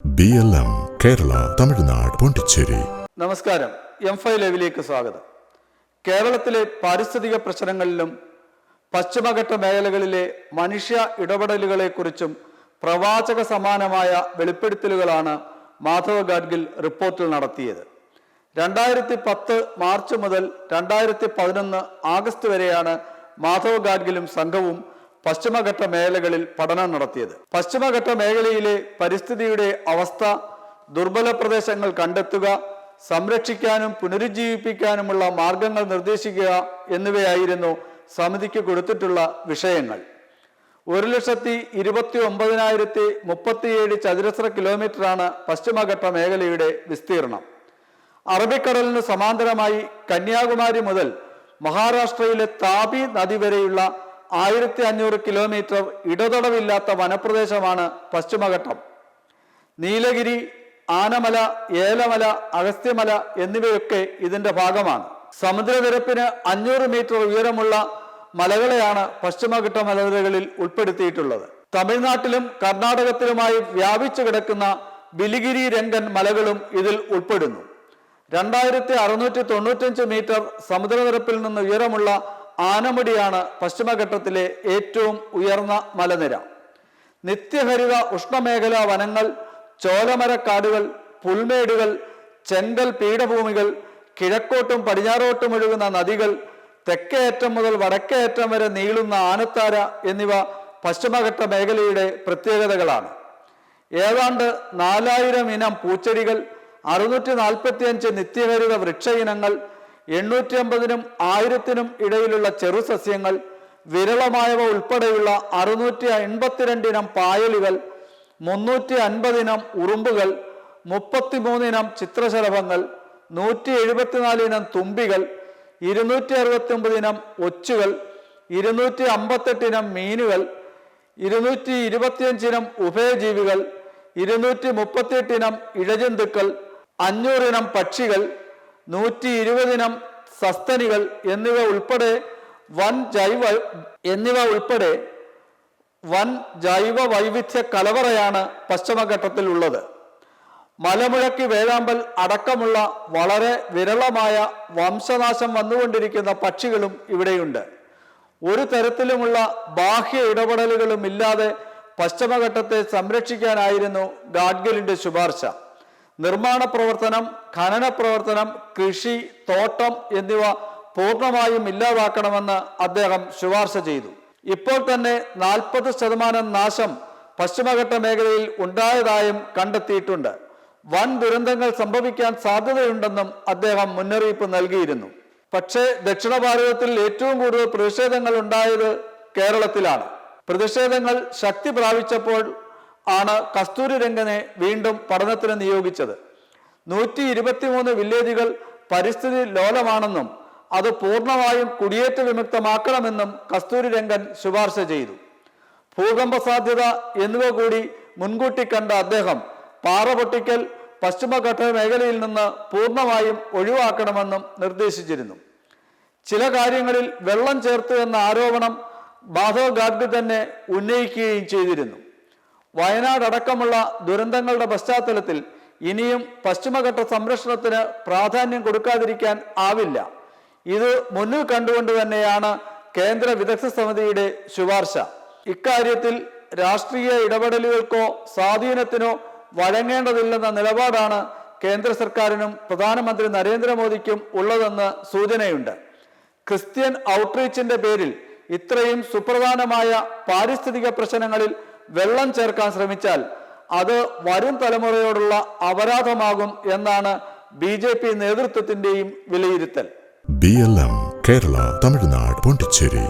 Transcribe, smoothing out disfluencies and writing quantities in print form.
BLM Kerala Tamil Nadu Pondicherry. നമസ്കാരം. M5 ലൈവിലേക്ക് സ്വാഗതം. കേരളത്തിലെ പാരിസ്ഥിതിക പ്രശ്നങ്ങളിലും പശ്ചിമഘട്ട മേഖലകളിലെ മനുഷ്യ ഇടപെടലുകളെക്കുറിച്ചും പ്രവാചക സമാനമായ വെളിപ്പെടുത്തലുകളാണ് മാധവ് ഗാഡ്ഗിൽ റിപ്പോർട്ടിൽ നടത്തിയത്. 2010 മാർച്ച് മുതൽ 2011 ആഗസ്റ്റ് വരെയാണ് മാധവ് ഗാഡ്ഗിലും സംഘവും പശ്ചിമഘട്ട മേഖലകളിൽ പഠനം നടത്തിയത്. പശ്ചിമഘട്ട മേഖലയിലെ പരിസ്ഥിതിയുടെ അവസ്ഥ, ദുർബല പ്രദേശങ്ങൾ കണ്ടെത്തുക, സംരക്ഷിക്കാനും പുനരുജ്ജീവിപ്പിക്കാനുമുള്ള മാർഗങ്ങൾ നിർദ്ദേശിക്കുക എന്നിവയായിരുന്നു സമിതിക്ക് കൊടുത്തിട്ടുള്ള വിഷയങ്ങൾ. 1,29,037 ചതുരശ്ര കിലോമീറ്ററാണ് പശ്ചിമഘട്ട മേഖലയുടെ വിസ്തീർണം. അറബിക്കടലിന് സമാന്തരമായി കന്യാകുമാരി മുതൽ മഹാരാഷ്ട്രയിലെ താപി നദി വരെയുള്ള 1500 കിലോമീറ്റർ ഇടതടവില്ലാത്ത വനപ്രദേശമാണ് പശ്ചിമഘട്ടം. നീലഗിരി, ആനമല, ഏലമല, അഗസ്ത്യമല എന്നിവയൊക്കെ ഇതിന്റെ ഭാഗമാണ്. സമുദ്രനിരപ്പിന് 500 മീറ്റർ ഉയരമുള്ള മലകളെയാണ് പശ്ചിമഘട്ട മലനിരകളിൽ ഉൾപ്പെടുത്തിയിട്ടുള്ളത്. തമിഴ്നാട്ടിലും കർണാടകത്തിലുമായി വ്യാപിച്ചു കിടക്കുന്ന ബിലിഗിരി രംഗൻ മലകളും ഇതിൽ ഉൾപ്പെടുന്നു. 2695 മീറ്റർ സമുദ്രനിരപ്പിൽ നിന്ന് ഉയരമുള്ള ആനമുടിയാണ് പശ്ചിമഘട്ടത്തിലെ ഏറ്റവും ഉയർന്ന മലനിര. നിത്യഹരിത ഉഷ്ണമേഖലാ വനങ്ങൾ, ചോലമരക്കാടുകൾ, പുൽമേടുകൾ, ചെങ്കൽ പീഠഭൂമികൾ, കിഴക്കോട്ടും പടിഞ്ഞാറോട്ടും ഒഴുകുന്ന നദികൾ, തെക്കേയറ്റം മുതൽ വടക്കേയറ്റം വരെ നീളുന്ന ആനത്താര എന്നിവ പശ്ചിമഘട്ട മേഖലയുടെ പ്രത്യേകതകളാണ്. ഏതാണ്ട് 4000 ഇനം പൂച്ചെടികൾ, 645 നിത്യഹരിത വൃക്ഷ ഇനങ്ങൾ, 850-നും 1000-നും ഇടയിലുള്ള ചെറുസസ്യങ്ങൾ, വിരളമായവ ഉൾപ്പെടെയുള്ള 682 ഇനം പായലുകൾ, 350 ഇനം ഉറുമ്പുകൾ, 33 ഇനം ചിത്രശലഭങ്ങൾ, 174 ഇനം തുമ്പികൾ, 269 ഇനം ഒച്ചുകൾ, 258 ഇനം മീനുകൾ, 225 ഇനം ഉഭയജീവികൾ, 238 ഇനം ഇഴജന്തുക്കൾ, 500 ഇനം പക്ഷികൾ, 120 ഇനം സസ്തനികൾ എന്നിവ ഉൾപ്പെടെ വൻ ജൈവ വൈവിധ്യ കലവറയാണ് പശ്ചിമഘട്ടത്തിൽ ഉള്ളത്. മലമുഴക്കി വേഴാമ്പൽ അടക്കമുള്ള വളരെ വിരളമായ വംശനാശം വന്നുകൊണ്ടിരിക്കുന്ന പക്ഷികളും ഇവിടെയുണ്ട്. ഒരു തരത്തിലുമുള്ള ബാഹ്യ ഇടപെടലുകളും ഇല്ലാതെ പശ്ചിമഘട്ടത്തെ സംരക്ഷിക്കാനായിരുന്നു ഗാഡ്ഗിലിന്റെ ശുപാർശ. നിർമ്മാണ പ്രവർത്തനം, ഖനന പ്രവർത്തനം, കൃഷി, തോട്ടം എന്നിവ പൂർണ്ണമായും ഇല്ലാതാക്കണമെന്ന് അദ്ദേഹം ശുപാർശ ചെയ്തു. ഇപ്പോൾ തന്നെ 40% നാശം പശ്ചിമഘട്ട മേഖലയിൽ ഉണ്ടായതായും കണ്ടെത്തിയിട്ടുണ്ട്. വൻ ദുരന്തങ്ങൾ സംഭവിക്കാൻ സാധ്യതയുണ്ടെന്നും അദ്ദേഹം മുന്നറിയിപ്പ് നൽകിയിരുന്നു. പക്ഷേ ദക്ഷിണ ഭാരതത്തിൽ ഏറ്റവും കൂടുതൽ പ്രതിഷേധങ്ങൾ ഉണ്ടായത് കേരളത്തിലാണ്. പ്രതിഷേധങ്ങൾ ശക്തി പ്രാപിച്ചപ്പോൾ ആണ് കസ്തൂരി രംഗനെ വീണ്ടും പഠനത്തിന് നിയോഗിച്ചത്. 123 വില്ലേജുകൾ പരിസ്ഥിതി ലോലമാണെന്നും അത് പൂർണ്ണമായും കുടിയേറ്റ വിമുക്തമാക്കണമെന്നും കസ്തൂരി രംഗൻ ശുപാർശ ചെയ്തു. ഭൂകമ്പ സാധ്യത എന്നിവ കൂടി മുൻകൂട്ടി കണ്ട അദ്ദേഹം പാറ പൊട്ടിക്കൽ പശ്ചിമഘട്ട മേഖലയിൽ നിന്ന് പൂർണ്ണമായും ഒഴിവാക്കണമെന്നും നിർദ്ദേശിച്ചിരുന്നു. ചില കാര്യങ്ങളിൽ വെള്ളം ചേർത്തു എന്ന ആരോപണം മാധവ് ഗാഡ്ഗിൽ തന്നെ ഉന്നയിക്കുകയും ചെയ്തിരുന്നു. വയനാട് അടക്കമുള്ള ദുരന്തങ്ങളുടെ പശ്ചാത്തലത്തിൽ ഇനിയും പശ്ചിമഘട്ട സംരക്ഷണത്തിന് പ്രാധാന്യം കൊടുക്കാതിരിക്കാൻ ആവില്ല. ഇത് മുന്നിൽ കണ്ടുകൊണ്ട് തന്നെയാണ് കേന്ദ്ര വിദഗ്ധ സമിതിയുടെ ശുപാർശ. ഇക്കാര്യത്തിൽ രാഷ്ട്രീയ ഇടപെടലുകൾക്കോ സ്വാധീനത്തിനോ വഴങ്ങേണ്ടതില്ലെന്ന നിലപാടാണ് കേന്ദ്ര സർക്കാരിനും പ്രധാനമന്ത്രി നരേന്ദ്രമോദിക്കും ഉള്ളതെന്ന് സൂചനയുണ്ട്. ക്രിസ്ത്യൻ ഔട്ട്റീച്ചിന്റെ പേരിൽ ഇത്രയും സുപ്രധാനമായ പാരിസ്ഥിതിക പ്രശ്നങ്ങളിൽ വെള്ളം ചേർക്കാൻ ശ്രമിച്ചാൽ അത് വരും തലമുറയോടുള്ള അപരാധമാകും എന്നാണ് BJP നേതൃത്വത്തിന്റെയും വിലയിരുത്തൽ. BLM കേരള തമിഴ്നാട് പോണ്ടിച്ചേരി.